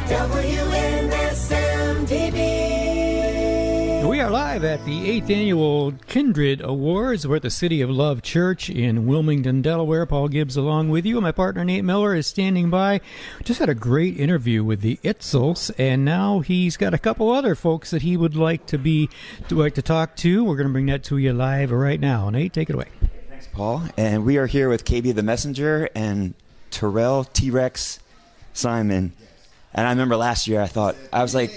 We are live at the 8th Annual Kindred Awards. We're at the City of Love Church in Wilmington, Delaware. Paul Gibbs along with you. My partner Nate Miller is standing by. Just had a great interview with the Itzels, and now he's got a couple other folks that he would like to talk to. We're going to bring that to you live right now. Nate, take it away. Thanks, Paul. And we are here with KB the Messenger and Terrell T-Rex Simon. And I remember last year I was like,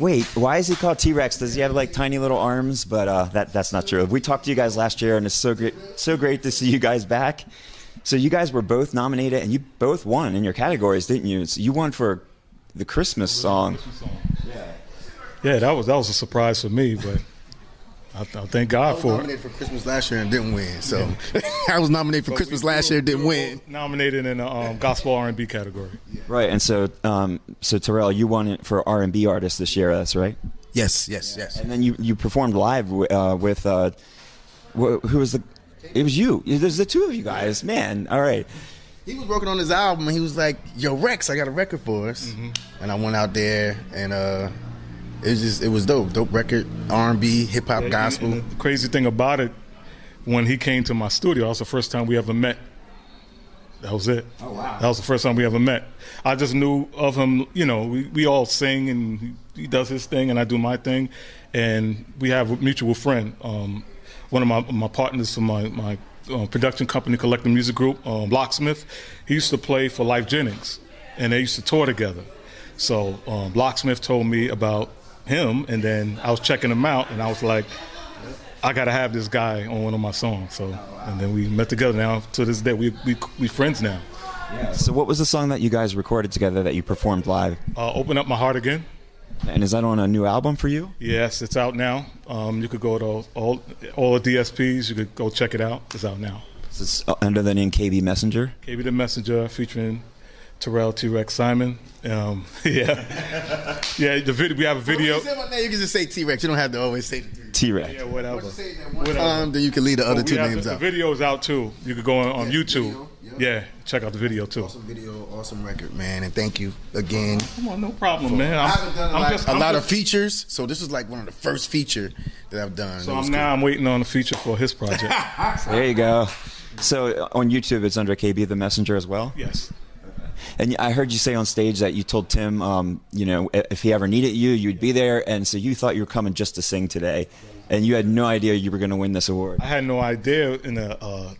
wait, why is he called T-Rex? Does he have like tiny little arms? But that's not true. We talked to you guys last year, and it's so great to see you guys back. So you guys were both nominated, and you both won in your categories, didn't you? So you won for the Christmas song. Yeah, that was a surprise for me, but I thank God for it. I was nominated for Christmas last year and didn't win. So I was nominated for Christmas last year and didn't win. Nominated in the gospel R&B category. Right, and so Terrell, you won it for R&B artist this year. That's right. Yes. And then you performed live with who was the? It was you. There's the two of you guys, man. All right. He was working on his album, and he was like, "Yo, Rex, I got a record for us." Mm-hmm. And I went out there, and it was dope record, R&B, hip hop, gospel. And the crazy thing about it, when he came to my studio, that was the first time we ever met. That was it. Oh wow! That was the first time we ever met. I just knew of him. You know, we all sing, and he does his thing, and I do my thing, and we have a mutual friend. One of my partners from my production company, Collective Music Group, Locksmith. He used to play for Life Jennings, and they used to tour together. So Locksmith told me about him, and then I was checking him out, and I was like, I gotta have this guy on one of my songs. So, and then we met together. Now to this day, we friends now. Yeah. So what was the song that you guys recorded together that you performed live? Open Up My Heart Again. And is that on a new album for you? Yes, it's out now. You could go to all the DSPs. You could go check it out. It's out now. It's under the name KB Messenger. KB the Messenger, featuring Terrell T-Rex Simon. The video. We have a video. You can just say T-Rex. You don't have to always say T-Rex. Yeah, whatever. Say that one time, then you can leave the other two names out. The video's out too. You could go on YouTube. Yeah, check out the video too. Awesome video, awesome record, man, and thank you again. Come on, no problem, man. I haven't done a lot of features, so this is like one of the first feature that I've done. So I'm waiting on a feature for his project. There you go. So on YouTube, it's under KB the Messenger as well? Yes. And I heard you say on stage that you told Tim, if he ever needed you, you'd be there. And so you thought you were coming just to sing today. And you had no idea you were going to win this award. I had no idea in a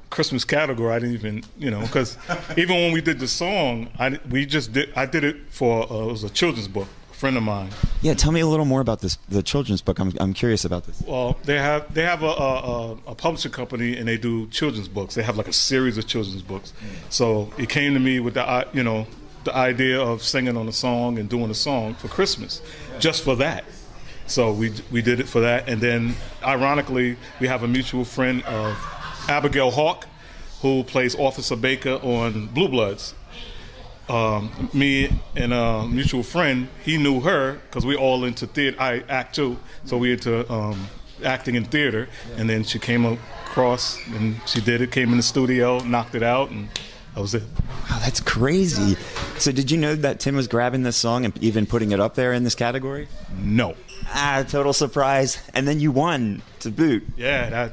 Christmas category. I didn't even, because even when we did the song, I did it for, it was a children's book. Friend of mine. Yeah, tell me a little more about the children's book. I'm curious about this. Well, they have a publishing company, and they do children's books. They have like a series of children's books. So it came to me with the idea of singing on a song and doing a song for Christmas, just for that. So we did it for that, and then ironically, we have a mutual friend of Abigail Hawk, who plays Officer Baker on Blue Bloods. Me and a mutual friend, he knew her because we all into theater. I act too, so we into acting in theater. And then she came across and she did it. Came in the studio, knocked it out, and that was it. Wow, that's crazy. So did you know that Tim was grabbing this song and even putting it up there in this category? No. Total surprise. And then you won to boot. Yeah,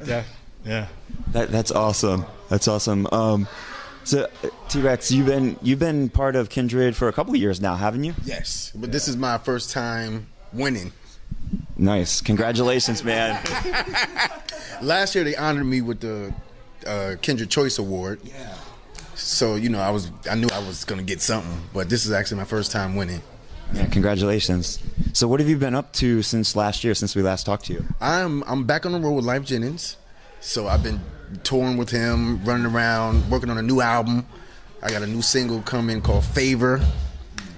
yeah. That's awesome. That's awesome. So, T-Rex, you've been part of Kindred for a couple of years now, haven't you? Yes, but this is my first time winning. Nice. Congratulations, man. Last year they honored me with the Kindred Choice Award. Yeah. So, I knew I was going to get something, but this is actually my first time winning. Yeah, congratulations. So what have you been up to since last year, since we last talked to you? I'm back on the road with Life Jennings. So I've been touring with him, running around, working on a new album. I got a new single coming called Favor,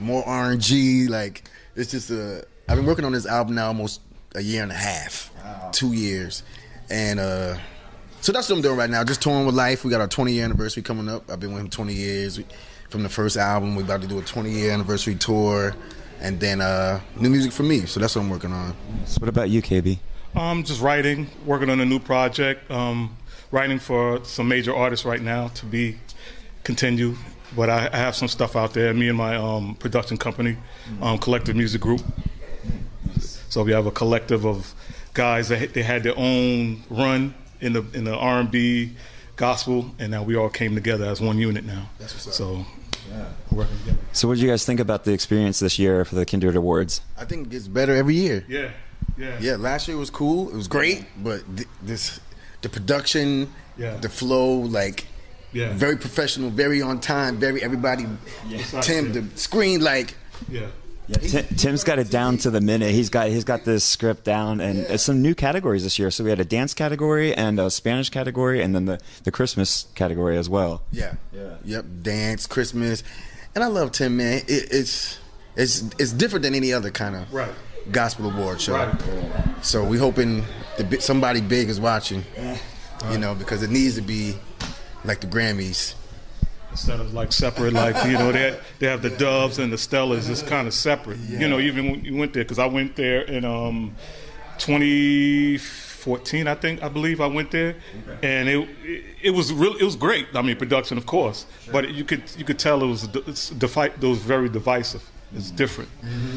more R&G. Like, it's just I've been working on this album now almost a year and a half, wow. 2 years. And so that's what I'm doing right now, just touring with Life. We got our 20-year anniversary coming up. I've been with him 20 years. From the first album, we're about to do a 20-year anniversary tour. And then new music for me. So that's what I'm working on. So what about you, KB? Just writing, working on a new project, writing for some major artists right now to be continue. But I have some stuff out there. Me and my production company, Collective Music Group. So we have a collective of guys that they had their own run in the R&B, gospel, and now we all came together as one unit now. That's what's up. So working together. So what did you guys think about the experience this year for the Kindred Awards? I think it gets better every year. Yeah. Last year was cool. It was great, but the production, the flow, like. Yeah. Very professional, very on time, very everybody. Tim, the screen, like. Tim's got it down to the minute. He's got this script down, and some new categories this year. So we had a dance category and a Spanish category, and then the Christmas category as well. Yep, dance, Christmas, and I love Tim, man. It's different than any other kind of gospel award show. Right. So we hoping somebody big is watching, because it needs to be. Like the Grammys. Instead of like separate, like, they have the Doves and the Stellas, it's kind of separate. Even when you went there, because I went there in 2014, I believe I went there, and it was great. I mean, production, of course, but you could tell it was very divisive. It's different.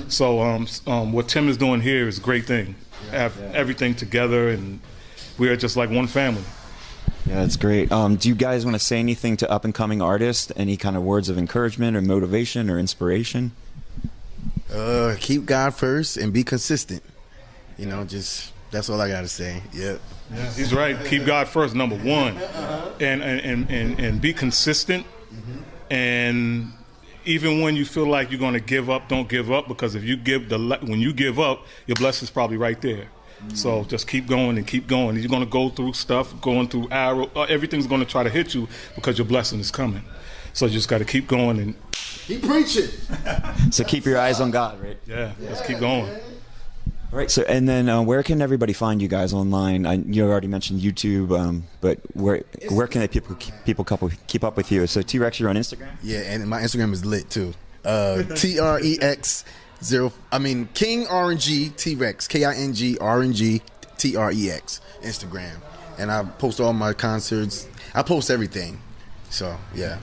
So what Tim is doing here is a great thing. Have everything together, and we are just like one family. Yeah, that's great. Do you guys want to say anything to up-and-coming artists? Any kind of words of encouragement or motivation or inspiration? Keep God first and be consistent. Just that's all I got to say. Yeah, he's right. Keep God first, number one, and be consistent. And even when you feel like you're going to give up, don't give up, because if you when you give up, your blessing's probably right there. So just keep going and keep going. You're going to go through stuff, going through arrow. Everything's going to try to hit you because your blessing is coming. So you just got to keep going and keep preaching. So keep your eyes on God, right? Yeah, let's keep going. All right. So and then where can everybody find you guys online? You already mentioned YouTube, but where can people keep up with you? So T-Rex, you're on Instagram. Yeah, and my Instagram is lit too. TREX. King RNG T-Rex, KING RNG TREX, Instagram. And I post all my concerts. I post everything. So, yeah.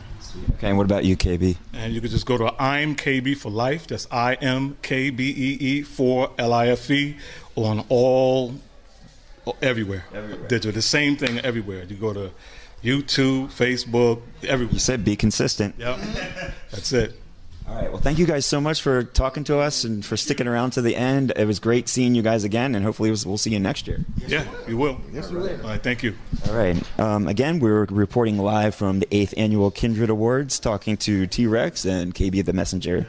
Okay, and what about you, KB? And you can just go to I'm KB for Life. That's IMKBEE for LIFE on everywhere. Digital. The same thing everywhere. You go to YouTube, Facebook, everywhere. You said be consistent. Yep. That's it. All right. Well, thank you guys so much for talking to us and for sticking around to the end. It was great seeing you guys again, and hopefully we'll see you next year. Yeah, you will. Yes, we will. All right, thank you. All right. Again, we're reporting live from the 8th Annual Kindred Awards, talking to T-Rex and KB the Messenger.